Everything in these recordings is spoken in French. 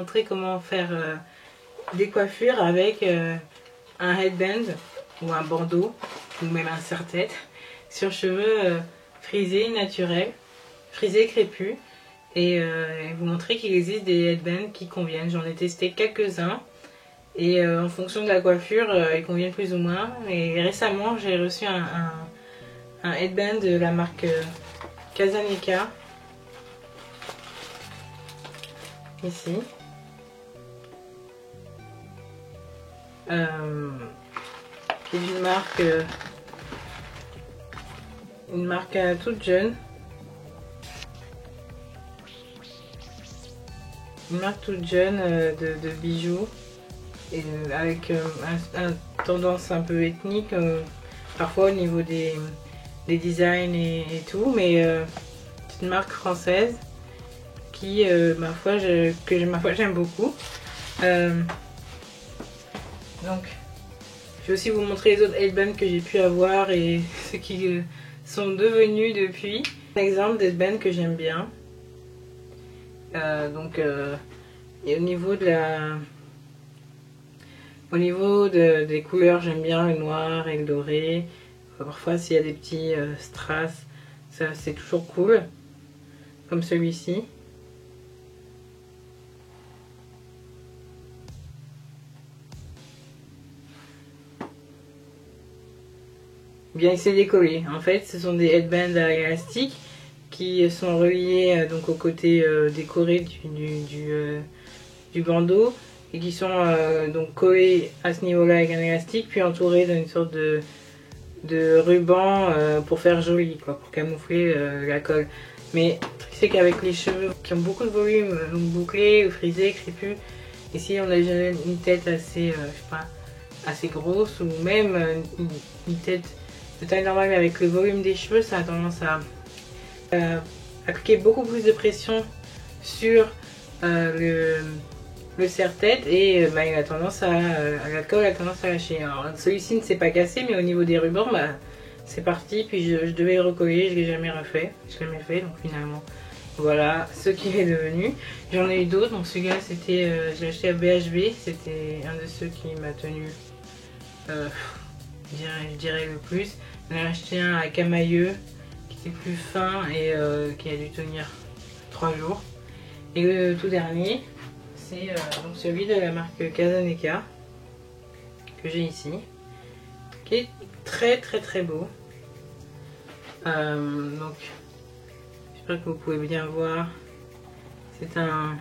montrer comment faire des coiffures avec un headband ou un bandeau ou même un serre-tête sur cheveux frisés naturels, frisés crépus, et vous montrer qu'il existe des headbands qui conviennent. J'en ai testé quelques-uns et en fonction de la coiffure ils conviennent plus ou moins. Et récemment j'ai reçu un headband de la marque Casaneca, ici, qui est une marque toute jeune, de bijoux, et avec une tendance un peu ethnique parfois au niveau des designs et tout, mais c'est une marque française qui ma foi j'aime beaucoup. Donc je vais aussi vous montrer les autres headbands que j'ai pu avoir et ceux qui sont devenus depuis. Un exemple d'headband que j'aime bien. Et au niveau des couleurs, j'aime bien le noir et le doré. Parfois s'il y a des petits strass, ça c'est toujours cool, comme celui-ci. Bien il s'est décollé. En fait ce sont des headbands à élastique qui sont reliés donc au côté décoré du bandeau et qui sont donc collés à ce niveau là avec un élastique, puis entourés d'une sorte de ruban pour faire joli, quoi, pour camoufler la colle. Mais le truc c'est qu'avec les cheveux qui ont beaucoup de volume, donc bouclés ou frisés, crépus, ici on a une tête assez, je sais pas, assez grosse, ou même une tête de taille normale, mais avec le volume des cheveux ça a tendance à appliquer beaucoup plus de pression sur le serre-tête, et il a tendance la colle a tendance à lâcher. Alors celui-ci ne s'est pas cassé, mais au niveau des rubans, c'est parti, puis je devais le recoller, je l'ai jamais refait, donc finalement voilà ce qu'il est devenu. J'en ai eu d'autres, donc celui-là c'était, je l'ai acheté à BHV, c'était un de ceux qui m'a tenu, je dirais le plus. J'en ai acheté un à Camailleux qui était plus fin et qui a dû tenir 3 jours. Et le tout dernier, c'est donc celui de la marque Casaneca que j'ai ici, qui est très beau. Donc j'espère que vous pouvez bien voir. C'est un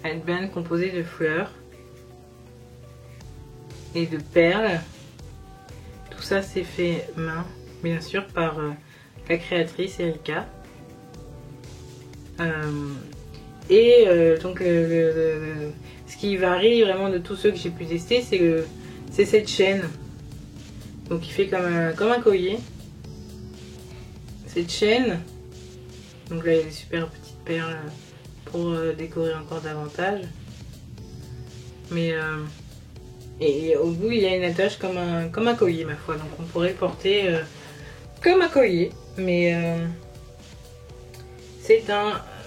headband composé de fleurs et de perles. Tout ça c'est fait main, bien sûr, par la créatrice Erika. Donc ce qui varie vraiment de tous ceux que j'ai pu tester, c'est cette chaîne. Donc il fait comme un collier. Cette chaîne, donc là il y a des super petites perles pour décorer encore davantage. Mais et au bout il y a une attache comme un collier, ma foi. Donc on pourrait le porter comme un collier. Mais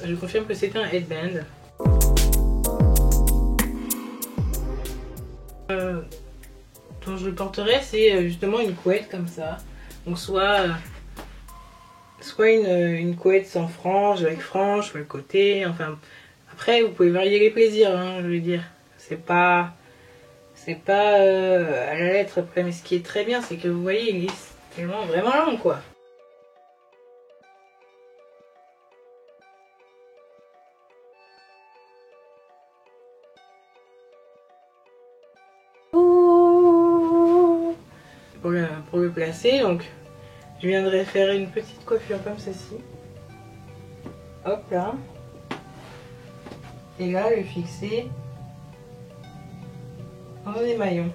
je confirme que c'est un headband. Dont je le porterai, c'est justement une couette comme ça. Donc soit une couette sans frange, avec frange sur le côté. Enfin, après vous pouvez varier les plaisirs, hein, je veux dire. C'est pas à la lettre près, mais ce qui est très bien, c'est que vous voyez, il glisse tellement vraiment long, quoi. Pour le placer, donc je viendrai faire une petite coiffure comme ceci. Hop là. Et là, le fixer dans des maillons.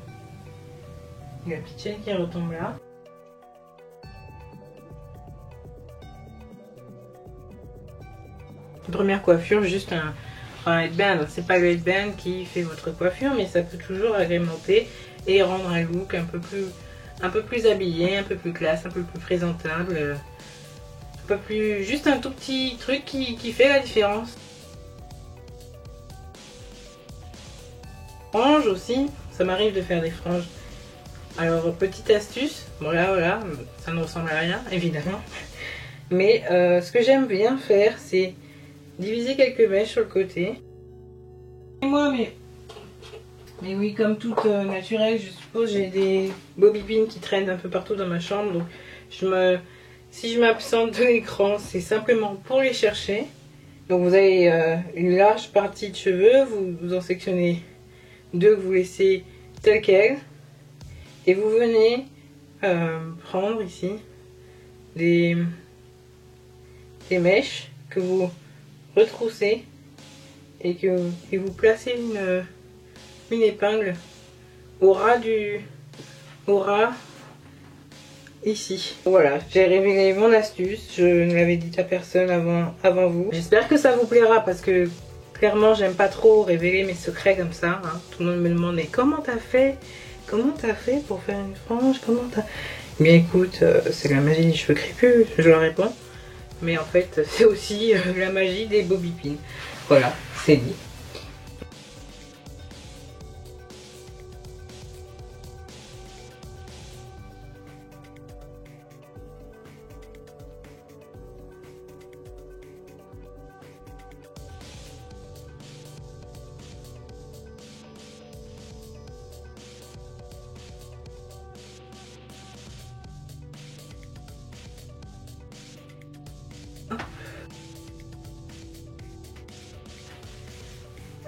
Il y a la petite chaîne qui retombe là. Une première coiffure, juste un headband. C'est pas le headband qui fait votre coiffure, mais ça peut toujours agrémenter et rendre un look un peu plus habillé, un peu plus classe, un peu plus présentable peu plus, juste un tout petit truc qui fait la différence. Franges aussi, ça m'arrive de faire des franges. Alors petite astuce, voilà, ça ne ressemble à rien évidemment. Mais ce que j'aime bien faire, c'est diviser quelques mèches sur le côté. Et moi, mais oui, comme toute naturelle, je suppose, j'ai des bobby pins qui traînent un peu partout dans ma chambre. Donc si je m'absente de l'écran, c'est simplement pour les chercher. Donc vous avez une large partie de cheveux, vous en sectionnez deux que vous laissez telles quelles. Et vous venez prendre ici des mèches que vous retroussez et vous placez une épingle au ras ici. Voilà, j'ai révélé mon astuce, je ne l'avais dit à personne avant vous. J'espère que ça vous plaira parce que clairement j'aime pas trop révéler mes secrets comme ça. Hein. Tout le monde me demande mais comment t'as fait? Comment t'as fait pour faire une frange? Comment t'as... Bien écoute, c'est la magie des cheveux crépus, je leur réponds. Mais en fait, c'est aussi la magie des bobby pins. Voilà, c'est dit.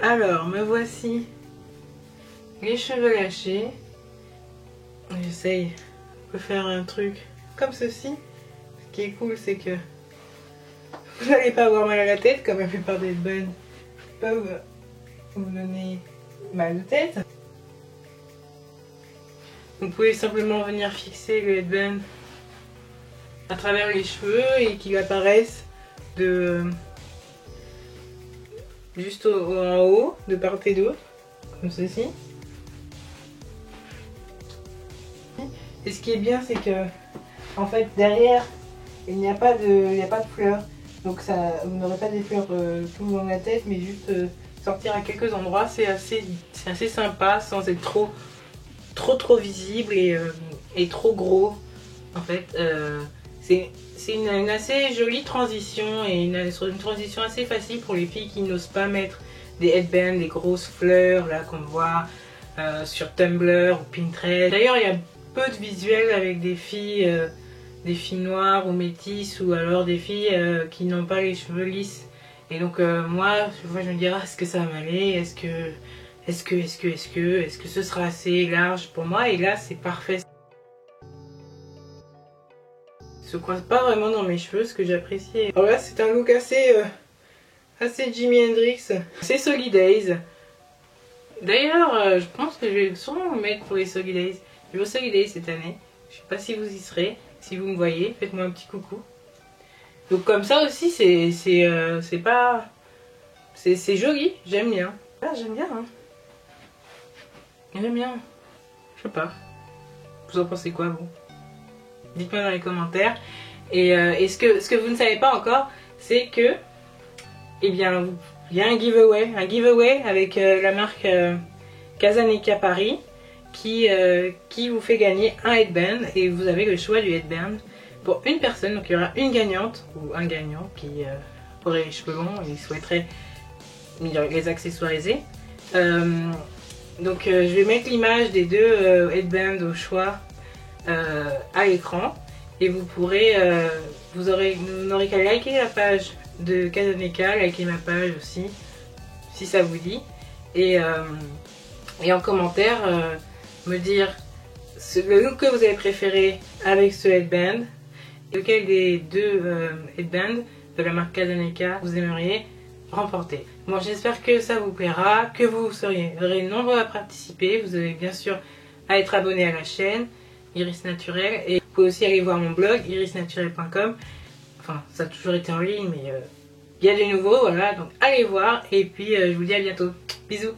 Alors, me voici les cheveux lâchés. J'essaye de faire un truc comme ceci. Ce qui est cool, c'est que vous n'allez pas avoir mal à la tête, comme la plupart des buns peuvent vous donner mal de tête. Vous pouvez simplement venir fixer le headband à travers les cheveux et qu'il apparaisse juste en haut, de part et d'autre, comme ceci. Et ce qui est bien, c'est que, en fait, derrière, il n'y a pas de fleurs. Donc vous n'aurez pas des fleurs tout le long de la tête, mais juste sortir à quelques endroits. C'est assez sympa, sans être trop visible et trop gros. En fait, c'est une assez jolie transition et une transition assez facile pour les filles qui n'osent pas mettre des headbands, des grosses fleurs là qu'on voit sur Tumblr ou Pinterest. D'ailleurs, il y a peu de visuels avec des filles noires ou métisses ou alors des filles qui n'ont pas les cheveux lisses. Et donc moi, je me dis est-ce que ça va m'aller, est-ce que ce sera assez large pour moi, et là c'est parfait. Se coince pas vraiment dans mes cheveux, ce que j'apprécie. Alors là c'est un look assez Jimi Hendrix, c'est Soggy Days. D'ailleurs je pense que je vais sûrement me mettre pour les Soggy Days. Je vais au Soggy Days cette année, je sais pas si vous y serez, si vous me voyez, faites-moi un petit coucou. Donc comme ça aussi c'est joli, j'aime bien. Ah j'aime bien hein. J'aime bien. Je sais pas. Vous en pensez quoi vous? Dites-moi dans les commentaires. Et ce que vous ne savez pas encore, c'est que, eh bien, il y a un giveaway avec la marque Casaneca Paris qui vous fait gagner un headband et vous avez le choix du headband pour une personne. Donc il y aura une gagnante ou un gagnant qui aurait les cheveux longs et souhaiterait les accessoiriser. Donc je vais mettre l'image des deux headbands au choix à l'écran et vous n'aurez qu'à liker la page de Casaneca, liker ma page aussi si ça vous dit, et en commentaire me dire le look que vous avez préféré avec ce headband et lequel des deux headbands de la marque Casaneca vous aimeriez remporter. Bon, j'espère que ça vous plaira, que vous serez nombreux à participer. Vous avez bien sûr à être abonné à la chaîne Iris Naturel, et vous pouvez aussi aller voir mon blog irisnaturel.com. Enfin, ça a toujours été en ligne, mais il y a des nouveaux, voilà, donc allez voir, et puis je vous dis à bientôt. Bisous.